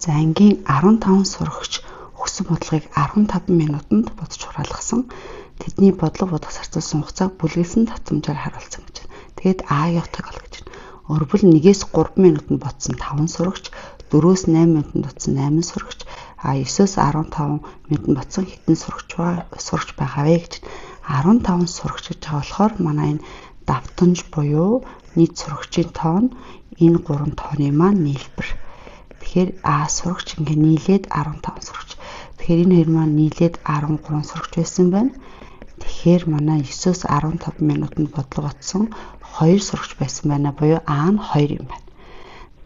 За ангийн 15 сурагч өгсөн бодлогыг 15 минутанд бодож хураалгасан. Тэдний бодлого бодох зарцуулсан хугацааг бүлгэлсэн татамжаар харуулсан гэж байна. Тэгээд А-ыг ол гэж байна. Өөрөвл 1-ээс 3 минутанд бодсон 5 сурагч, 4-өөс 8 минутанд бодсон 8 сурагч, 9-өөс 15 минутанд бодсон хэдэн сурагч байгаа вэ гэж. 15 сурагч гэж байгаа болохоор манай энэ давтамж буюу нийт сурагчийн тоон энэ 3 тооны маань нийлбэр. Тэгэхээр А сурагч ингээ нийлээд 15 сурагч. Тэгэхээр энэ хоёр маань нийлээд 13 сурагч байсан байна. Тэгэхээр манай 9-өөс 15 минутанд бодлого бодсон 2 сурагч байсан байна. Буюу А нь 2 юм байна.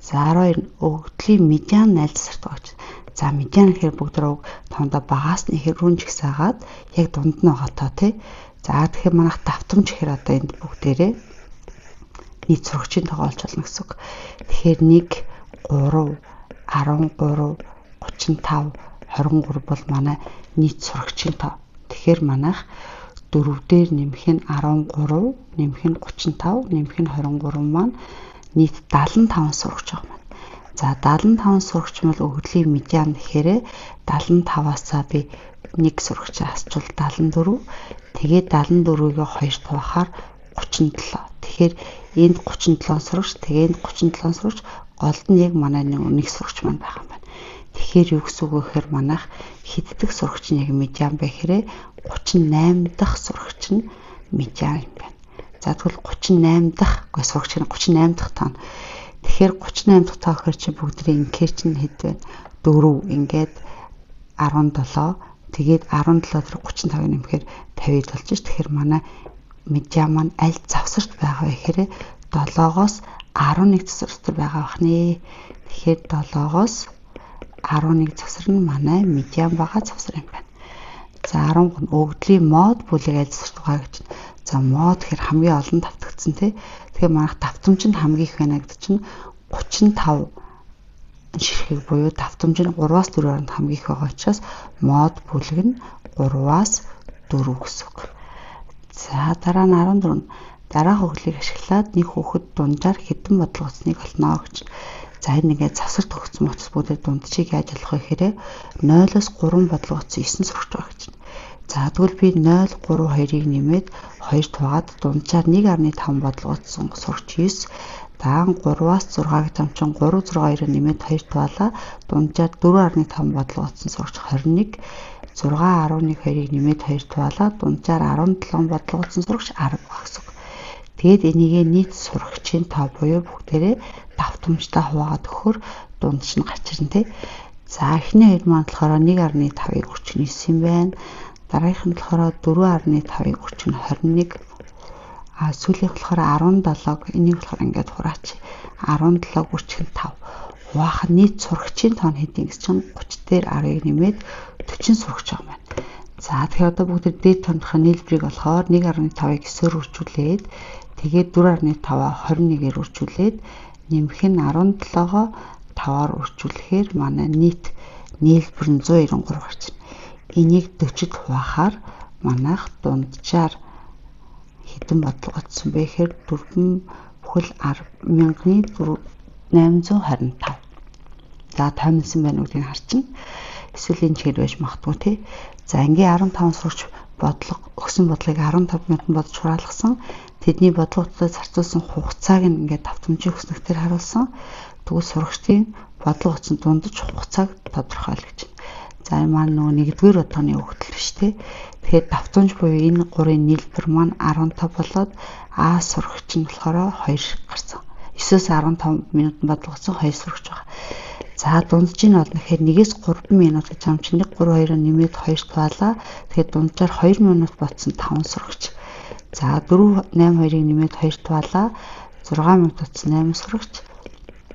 За 12 өгөгдлийн медиан найзсарт гэж. За медиан гэхээр бүгд рүү тоондоо багаас нь ихэр рүү жигсаагаад яг дунд нь байгаа тоо тий. За тэгэхээр манайх давтамж гэхээр одоо энд бүгдээрээ нийт сурагчийн тоогоо олж болно гэсэн үг. Тэгэхээр 1 3 13 35 23 бол манай нийт сурагчийн тоо. Тэгэхээр манайх 4 дээр нэмэх нь 13, нэмэх нь 35, нэмэх нь 23 маань нийт 75 сурагч байгаа маань. За 75 сурагч бол өгөгдлийн медиан гэхээр 75-аасаа би 1 сурагч асчвал 74. Тэгээд 74-ийг 2 тавахаар 37. Тэгэхээр энд 37 сурагч, тэгээд 37 сурагч, голд нь яг манай нэг сурагч маань байгаа юм байна. Тэгэхээр юу гэсэн үг вэ гэхээр манайх хэддэг сурагч нь яг медиан байх хэрэг 38 дахь сурагч нь медиан юм байна. За тэгвэл 38 дахь сурагч нь 38 дахь тоо. Тэгэхээр 38 дахь тоо гэхээр чи бүгдний ингээр чинь хэд вэ? 4 ингээд 17. Тэгээд 17 дээр 35-ыг нэмэхээр 50 болж ш. Тэгэхээр манай медиан маань аль завсарт байгаа вэ гэхээр 7-оос 11 завсарт байгаа бахнэ. Тэгэхээр 7-оос 11 завсар нь манай медиан байгаа завсар юм байна. За 13 өгөгдлийн мод бүлэг аль завсарт байгаа гэж. За мод гэхээр хамгийн олон давтагдсан тий. Тэгэхээр манайх давтамж нь хамгийн их байна гэдэг чинь 35 ширхэг буюу давтамж нь 3-аас 4-оор хамгийн их байгаа учраас мод бүлэг нь 3-аас 4 гэсэн үг. За дараа нь 14. Дараах өгөгдлийг ашиглаад нэг хүүхэд дунджаар хэдэн бодлого утсныг олно гэж. За энэ ингээд завсарт өгсөн утас бүгдээ дундчийг яаж олох вэ гэхээр 0-оос 3 бодлого утсан 9 сурагч байгаа гэж. За тэгвэл би 0 3 2-ыг нэмээд 2 тугаад дунджаар 1.5 бодлого утсан сурагч 9. Даан 3-аас 6-ыг дамчин 3 6 2-ыг нэмээд 2 туалаа дунджаар 4.5 бодлого утсан сурагч 21. 6 11 2-ыг нэмээд 2 туалаа дунджаар 17 бодлого утсан сурагч 10 багс. Тэгээд энийг нийт сурагчийн тоо буюу бүгдээрээ давтамжтай хуваагаад өгөхөөр дунд нь гарч ирнэ тий. За эхний хоёр маань болохоор 1.5-ыг өрчин 9 юм байна. Дараагийнх нь болохоор 4.5-ыг өрчин 21. Сүүлийнх болохоор 17-г энийг болохоор ингээд хураач. 17-г өрчин 5. Хуваах нийт сурагчийн тоо нь хэдийн гэж чинь 30 дээр 10-ыг нэмээд 40 сурагч байгаа маань. За тэгэхээр одоо бүгд дээд тооных нийлбэрийг болохоор 1.5-ыг 9-оор үржүүлээд тэгээд 4.5-аа 21-ээр үржүүлээд нэмэх нь 17-гоо 5-аар үржүүлэхээр манай нийт нийлбэр нь 193 гарч ирнэ. Энийг 40-д хуваахаар манайх дунджаар хэдэн бодлого утсан бэ гэхээр 4 бүхэл 10,825. За 59 байна үүдийг харчихна. Эсвэл энэ чигээр байж магадгүй тий. За ингийн 15 сурагч бодлого өгсөн бодлогыг 15 минутанд бодож хураалгасан. Тэдний бодлоготой зарцуулсан хугацааг нь ингээд давтамжийн өснөгтөр харуулсан. Тэгвэл сурагчдын бодлого утсан дундаж хугацааг тодорхойлох гэж байна. За энэ маань нөгөө нэгдүгээр удаагийн өгөгдөл биш тий. Тэгэхээр давтамж буюу энэ гурийн нийлбэр маань 15 болоод А сурагч нь болохоор 2 гарсан. 9-өөс 15 минутанд бодлогосон 2 сурагч байгаа. За дунджийн бол нэхэр 1-ээс 3 минут гэж юм чинь 1 3 2-оор нэмээд 2 туалаа. Тэгэхээр дунджаар 2 минут ботсон 5 сурагч. За 4 8 2-ыг нэмээд 2 туалаа. 6 минут ботсон 8 сурагч.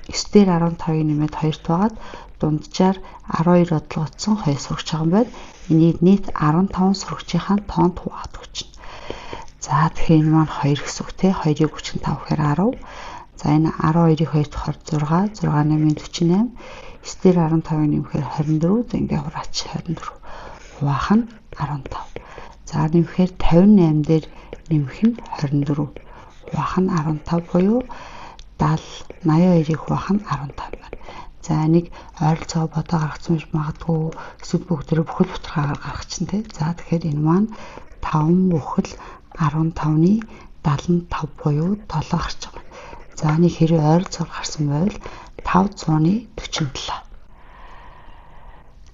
9 дээр 15-ыг нэмээд 2 туагаад дунджаар 12 бодлого утсан 2 сурагч байгаа юм байна. Энийг нийт 15 сурагчийн тоонд хуваагаад өгч байна. За тэгэхээр энэ маань 2 гэсэн үг тий. 2-ыг 35 гэхээр 10. За энэ 12-ыг 2 дахаар 6, 6 8-ын 48. 9 дээр 15-ыг нэмэхээр 24. За ингээ хураач 24. Хуваах нь 15. За нэмэхээр 58 дээр нэмэх нь 24. Хуваах нь 15 буюу 70 82-ыг хуваах нь 15 байна. За нэг ойролцоо бодоо гаргацсан байж магадгүй эсвэл бүгдээрээ бүхэл бутархаагаар гаргачихна тий. За тэгэхээр энэ маань 5 бүхэл 15-ны 75 буюу 7 гарч байгаа. За нэг хэрэг ойролцоо гарсан байвал 500-ны 47.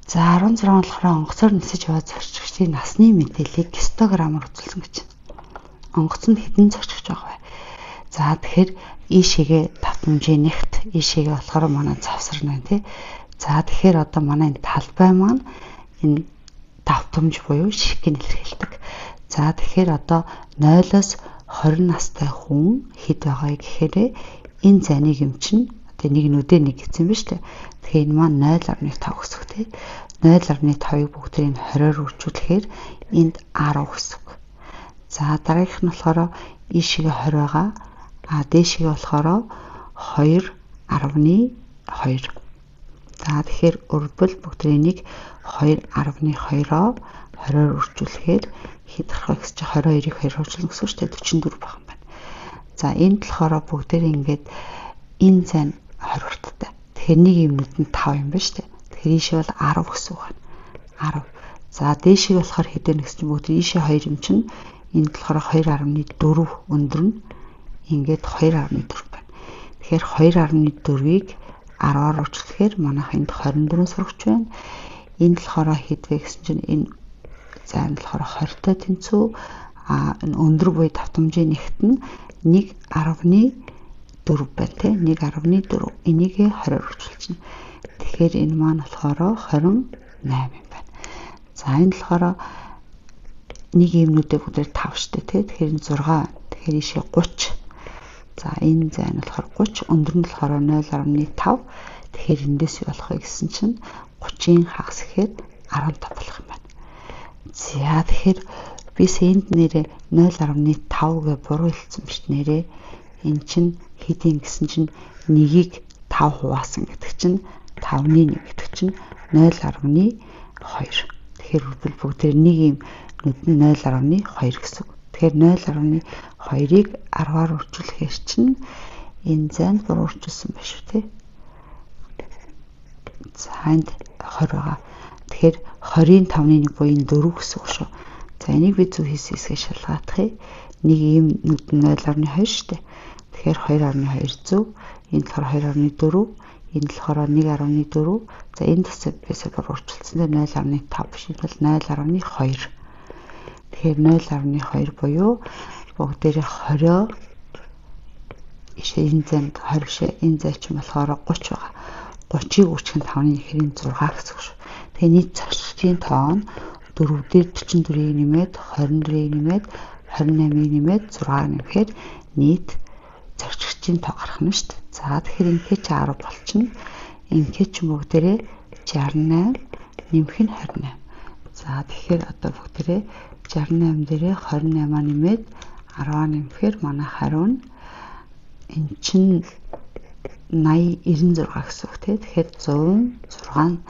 За 16 болохоор онгоцоор нисэж яваад зорчигчдын насны мэдээллийг гистограммаар үзүүлсэн гэж байна. Онгоцонд хэдэн зорчигч байгаа вэ? За тэгэхээр ийшээгээ давтамжийн нэгт ийшээгээ болохоор манай завсарна тий. За тэгэхээр одоо манай энэ талбай маань энэ давтамж буюу ширхгийг илэрхийлдэг. За тэгэхээр одоо 0-оос 20 настай хүн хэд байгааг гэхээр энэ зайныг юм чинь одоо нэг нүдэ нэг гэсэн биз дээ. Тэгэхээр энэ маань 0.5 гэсэн үг тий. 0.5-ыг бүгдийг нь 20-оор үржүүлэхээр энд 10 гэсэн үг. За дараагийнх нь болохоор ийшээгээ 20 байгаа. Дээшээгээ болохоор 2.2. За тэгэхээр өргөдбөл бүгдийг 2.2-оо 20-оор үржүүлэхээр хэд гарах вэ гэж 22-ыг 2-оор үржүүлнэ гэсэн үг шүү дээ 44 байх юм байна. За энд болохоор бүгдээр ингээд энэ зайн 20 хүртэлтэй. Тэгэхээр нэг юм нүдэнд 5 юм байна шүү дээ. Тэгэхээр ийшээ бол 10 гэсэн үг байна. 10. За дээшээ болохоор хэдэн гэсэн чинь бүгд ийшээ 2 юм чинь энд болохоор 2.4 өндөр нь ингээд 2.4 байна. Тэгэхээр 2.4-ийг 10-аар үржүүлэхээр манайх энд 24 сурагч байна. Энд болохоор хэд вэ гэсэн чинь энэ зайн болохоор 20-той тэнцүү. Энэ өндөр буй давтамжийн нэгт нь 1.4 байна те 1.4. Энийг 20-аар үржүүлчихнэ. Тэгэхээр энэ маань болохоор 28 юм байна. За энэ болохоор нэг юмнуудыг бүгдээр 5 штэ тий. Тэгэхээр энэ 6 байна. Тэгэхээр ийшээ 30. За энэ зайн болохоор 30, өндөр нь болохоор 0.5. Тэгэхээр эндээс юу болох вэ гэсэн чинь 30-ийн хагас гэхээр 15 болох юм байна. За тэгэхээр би энд нэрээ 0.5 гэ буруу хэлсэн биш нэрээ. Эн чинь хэдийн гэсэн чинь 1-ийг 5 хуваасан гэдэг чинь 5-ны 1 гэдэг чинь 0.2. Тэгэхээр бүгдээр нэг юм нүдний 0.2 гэсэн. Тэгэхээр 0.2-ыг 10-аар үржүүлэхээр чинь энэ зайд буруу үржүүлсэн байх шүү тий. За энд 20 байгаа. Тэгэхээр 20-ийн 5-ны 1 буюу энэ 4 гэсэн үг шүү. За энийг би зөв хийсэн хэсгээ шалгаадах юм. Нэг ийм нүд 0.2 шүү дээ. Тэгэхээр 2.2 зөв. Энд болохоор 2.4. Энд болохоор 1.4. За энэ тасаг бисээ буруу үржүүлсэн. 0.5 биш бол 0.2. Тэгэхээр 0.2 буюу бүгдээрээ 20 энэ зэнд 20 бишээ энэ зай чинь болохоор 30 байгаа. 30-ыг үржих нь 5-ны 1-ийн 6 гэсэн үг шүү. Тэгээ нийт зарчлагчийн тоо нь 4 дээр 44-ийг нэмээд 24-ийг нэмээд 28-ийг нэмээд 6-аар нэмэхээр нийт зарчлагчийн тоо гарах нь шүү дээ. За тэгэхээр инхээр чи 10 болчихно. Инхээр чи бүгдээрээ 68 нэмэх нь 28. За тэгэхээр одоо бүгдээрээ 68 дээрээ 28-аа нэмээд 10-аа нэмэхээр манай хариу нь эн чинь 96 гэсэн үг тийм. Тэгэхээр 106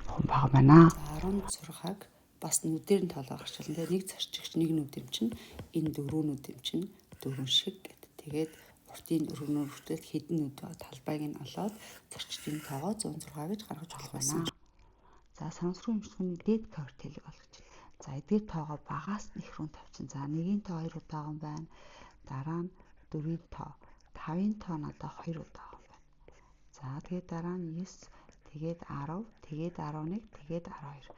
хүн байгаа байна. 16-аг бас нүдээр нь тоолоо гарчилна. Тэгээ нэг зарчигч нэг нүд юм чинь энэ 4 нүд юм чинь 4 шиг гэдэг. Тэгээд уртын өргөнөөр хүртэл хэдэн нүд байгаа талбайг нь олоод зарчдын тоогоо 106 гэж гаргаж болох байна. За санамсрын эмчилгээний дээд кварталыг олгож байна. За эдгээр тоогоо багаас нь их рүү тавьчихсан. За 1-ийн тоо 2 удаа юм байна. Дараа нь 4-ийн тоо, 5-ийн тоо надаа 2 удаа юм байна. За тэгээд дараа нь 9, тэгээд 10, тэгээд 11, тэгээд 12.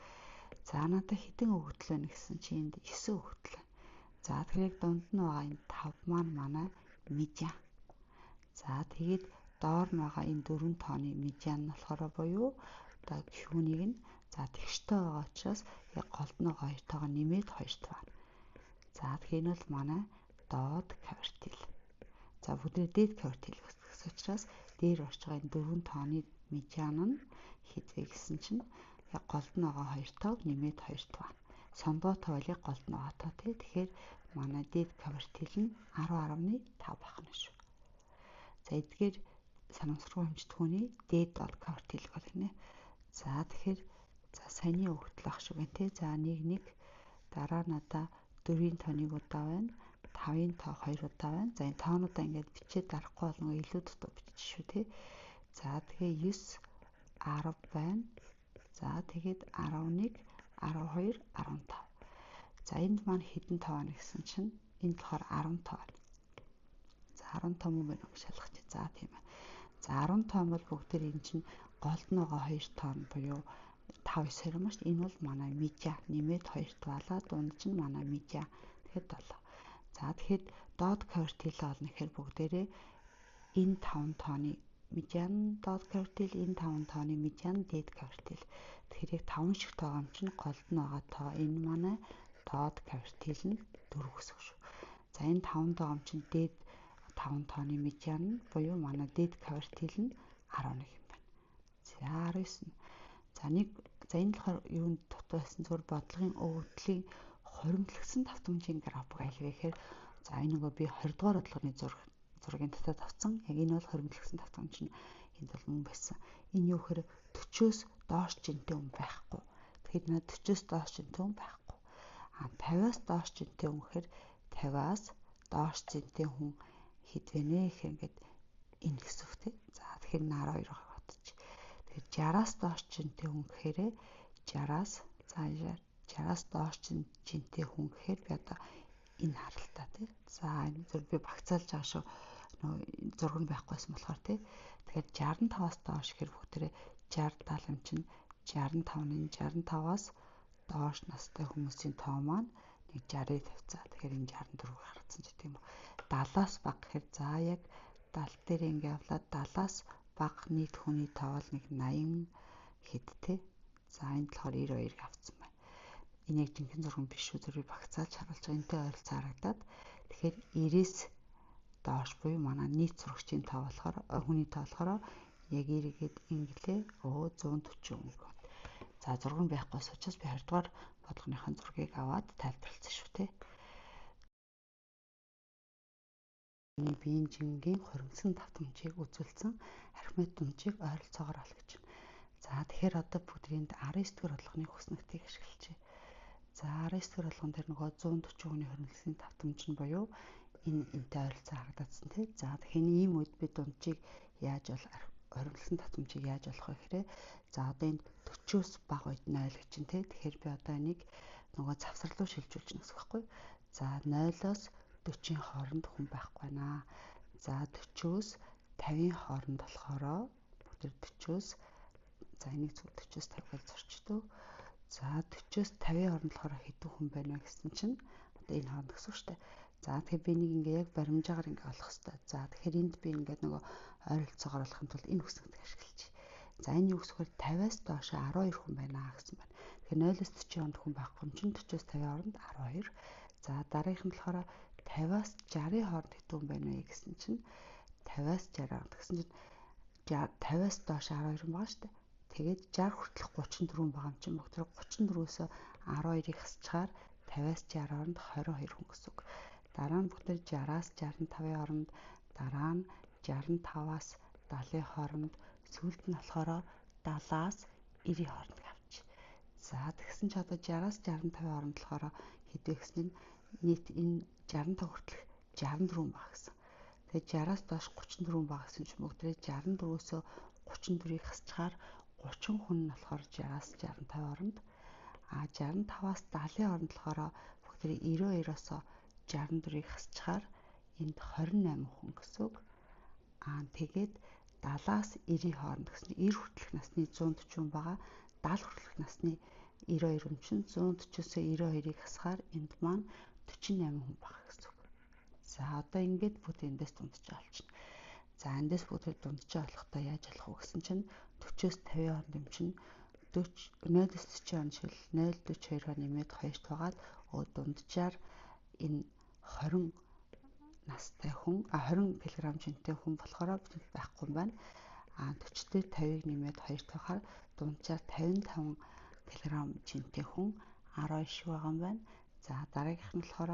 За надад хэдэн өгөгдөл байна гэсэн чи энд 9 өгөгдөл байна. За тэгэхээр дунд нь байгаа энэ 5 маань манай медиан. За тэгээд доор нь байгаа энэ 4 тооны медиан нь болохоор буюу одоо Q-нийг нь за тэгштэй байгаа учраас голд нь 2 тоогоо нэмээд 2 тав. За тэгэхээр энэ бол манай доод квартал. За бүгдээ дээд квартал гэсэн учраас дээр орж байгаа энэ 4 тооны медиан нь хэд вэ гэсэн чинь голд нь байгаа 2 тав нэмээд 2 тав. Сондоо тоолыг голд нь байгаа тоо тий. Тэгэхээр манай дээд квартал нь 10.5 байх нь шүү. За эдгээр санамсргүй хэмжтгүүний дээд доод квартал гэх нэ. За тэгэхээр за саяны өгөгдөл ах шиг байна тий. За 1 дараа надаа 4-ийн тоо 1 удаа байна. 5-ийн тоо 2 удаа байна. За энэ тоонуудаа ингээд бичээд дарахгүй болгоо илүү дутуу бичиж шүү тий. За тэгээ 9 10 байна. За тэгээд 11, 12, 15. За энд маань хэдэн тоо байна гэсэн чинь энд болохоор 10 тоо байна. За 10 тоо мөн байна уу гэж шалгах чинь. За тийм ээ. За 10 тоо бол бүгдээр энэ чинь голд нөгөө 2 тоо буюу 5 9 маш энэ бол манай медиа нэмээд 2-т балаа дунд чинь манай медиа тэгэхээр 7. За тэгэхээр доод квартил олно гэхээр бүгдээрээ энэ 5 тооны медиан доод квартил энэ 5 тооны медиан дээд квартил. Тэгэхээр яг 5 шиг тоогом чинь голд нь байгаа тоо энэ манай доод квартил нь 4 гэсэн шүү. За энэ 5 тоогом чинь дээд 5 тооны медиан буюу манай дээд квартил нь 11 юм байна. За 19. За энэ болохоор юунд дутуу байсан зүгээр бодлогын өвдлийн хоримтлогсон давтамжийн график аль вэ гэхээр за энэ нөгөө би 20 дугаар бодлогын зургийн дотоод авсан. Яг энэ бол хоримтлогсон давтамж нь энд бол мөн байсан. Энэ юу гэхээр 40-оос доош жинтэй хүн байхгүй. Тэгэхээр над 40-оос доош жинтэй хүн байхгүй. 50-аас доош жинтэй хүн гэхээр 50-аас доош жинтэй хүн хэд вэ нэ гэх ингээд энэ гэсэн үг тий. За тэгэхээр 12-ыг бодчих. Тэгэхээр 60-аас доош жинтэй хүн гэхээр 60-аас доош жинтэй хүн гэхээр би одоо энэ харалтаа тий. За энэ зөв би багцаалж байгаа шүү. Нөгөө зураг нь байхгүйсэн болохоор тий. Тэгэхээр 65-аас доош гэхээр бүгдээрээ 60 70 юм чинь 65-ны 65-аас доош настай хүмүүсийн тоо маань нэг 60-ыг тавьцаа. Тэгэхээр энэ 64-ийг харагдсан ч тийм үү. 70-аас бага гэхээр за яг 70 дээр ингэ явлаа 70-аас бага нийт хүний тоо бол нэг 80 хэд тий. За энэ болохоор 92-ыг авцсан байна. Энэ яг жинхэнэ зураг биш шүү. Зөвхөн багцаалж харуулж байгаа. Энтэй ойролцоо харагдаад. Тэгэхээр 90-с доош буюу манай нийт зурагчийн тоо болохоор хүний тоо болохоор яг эргээд инглээ 140 өнгө. За зураг нь байхгүйс учраас би 20 дугаар бодлогынхаа зургийг аваад тайлбарлалцсан шүү те. Миний биеийн жингийн хоримтлсан давтамжийг үзүүлсэн архимед дундчийг ойролцоогоор ол гэж байна. За тэгэхээр одоо бүгдээнд 19 дугаар бодлогын хүснэгтийг ашиглажээ. За 19 дугаар болгон дээр нөгөө 140 хүний хоримтлсан давтамж нь буюу энэтэй ойролцоо харагдсан тий. За тэгэхээр ийм үед би дундчийг яаж хоримтлсан давтамжийг яаж олох вэ гэхээр за одоо энд 40-оос бага үед 0 гэж чинь тий. Тэгэхээр би одоо энийг нөгөө завсар руу шилжүүлж гэнэ гэсэн үг байхгүй. За 0-оос 40-ийн хооронд хүн байхгүй байна. За 40-оос 50-ийн хооронд болохоро бүгд 40-оос за энийг 40-оос 50-аар зурчдөө. За 40-оос 50-ийн хооронд болохоор хэдэн хүн байна гэсэн чинь одоо энэ хооронд гэсэн үг шүү дээ. За тэгэхээр би нэг ингээ яг баримжаагаар ингээ олох хэрэгтэй. За тэгэхээр энд би ингээ нөгөө ойролцоогоор олохын тулд энэ хүснэгтийг ашиглаж. За энэ юу гэхээр 50-аас доош 12 хүн байна гэсэн байна. Тэгэхээр 0-оос 40 хооронд хүн байхгүй юм чинь 40-оос 50-ийн хооронд 12. За дараагийнх нь болохоор 50-аас 60-ийн хооронд хэдэн хүн байна вэ гэсэн чинь 50-аас 60 хооронд гэсэн чинь 50-аас доош 12 юм байгаа шүү дээ. Тэгээд 60 хүртэлх 34 байгаа юм чинь бүгд 34-өөс 12-ыг хасчаар 50-аас 60 хооронд 22 хүн гэсэн үг. Дараа нь бүгд 60-аас 65-ийн хооронд, дараа нь 65-аас 70-ийн хооронд, сүүлд нь болохоор 70-аас 90-ийн хооронд авч. За тэгсэн чи одоо 60-аас 65-ийн хооронд болохоор хэдвэ гэсэн нийт энэ 65 хүртэлх 64 баг гэсэн. Тэгээд 60-аас доош 34 баг гэсэн чинь бүгд 64-өөс 34-ийг хасчаар 30 хүн нь болохоор 60-аас 65 хооронд 65-аас 70-ийн хооронд болохоор бүгд 92-оос 64-ийг хасчаар энд 28 хүн гэсэн үг. Тэгээд 70-аас 90-ийн хооронд гэсэн 90 хүртэлх насны 140 байгаа. 70 хүртэлх насны 92 хүн чинь 140-оос 92-ыг хасгаар энд маань 48 хүн байгаа гэсэн үг. За одоо ингээд бүгд эндээс дунджаа олчихно. За эндээс бүгд дунджаа олохдоо яаж олох вэ гэсэн чинь 40-оос 50-ийн хооронд юм чинь 0-оос 40 шил 0.42-оор нэмээд 2-т байгаад дунджаар энэ 20 настай хүн 20 кг жинтэй хүн болохоор байхгүй юм байна. 40 дээр 50-ыг нэмээд 2-т байхаар дунджаар 55 кг жинтэй хүн 12 шиг байгаа юм байна. За дараагийнх нь болохоор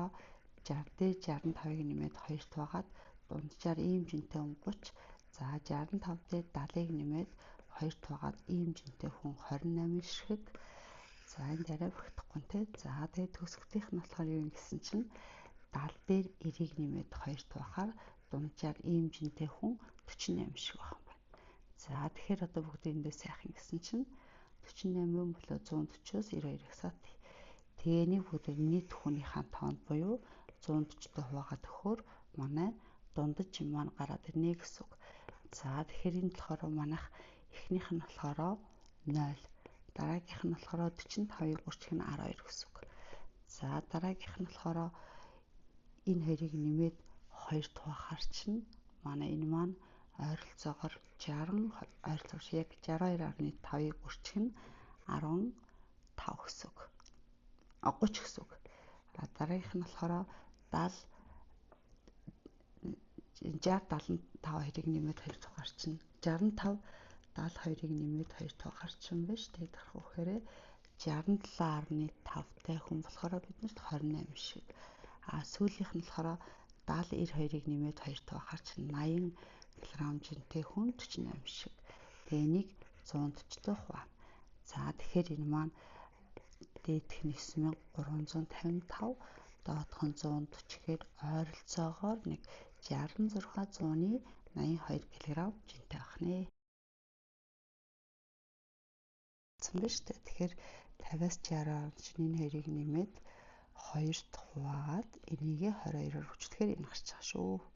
60 дээр 65-ыг нэмээд 2-т байгаад дунджаар ийм жинтэй хүн 30. За 65 дээр 70-ыг нэмээд 2-т байгаад ийм жинтэй хүн 28 шиг. За энэ дараа бүртгэхгүй те. За тэгээд төгсгөлтийнх нь болохоор юу гэсэн чинь 70 дээр 90-ыг нэмээд 2-т байхаар дунджаар ийм жинтэй хүн 48 шиг байна. За тэгэхээр одоо бүгдээрэндээ сайхан гэсэн чинь 48 болоо 140-оос 92 их сая. Тэгээ нэг бүгдээр нийт хүнийхээ тоонд буюу 140-тэй хуваагаад өгөхөөр манай дундаж юм маань гараад ирнэ гэсэн үг. За тэгэхээр энэ болохоор манайх эхнийх нь болохоор 0, дараагийнх нь болохоор 45-ыг 30-ыг нь 12 гэсэн үг. За дараагийнх нь болохоор энэ хоёрыг нэмээд 2 тугаахаар чинь манай энэ маань ойролцоогоор 60 ойролцоогоор яг 62.5-ыг 30-ыг нь 15 гэсэн үг. 30 гэсэн үг. Дараагийнх нь болохоор 60-75 хоёрыг нэмээд 2 тугаар чинь 65-72-ыг нэмээд 2 тугаар чинь биш. Тэгээд гарах үхээр 67.5-тай хүн болохоор биднэрт 28 шиг. Сүүлийнх нь болохоор 70-92-ыг нэмээд 2 тугаар чинь 80 кг жинтэй хүн 48 шиг. Тэгээ энийг 140-той хуваана. За тэгэхээр энэ маань дээдх нь 9355, доодх нь 140 гэхээр ойролцоогоор нэг 66-100-ны 82 кг жинтэй байх нэ. Тэгэхээр 50-аас 60 чинь энэ хоёрыг нэмээд 2-т хуваагаад энийгээ 22-оор хүчтэйгээр энэ гарч байгаа шүү.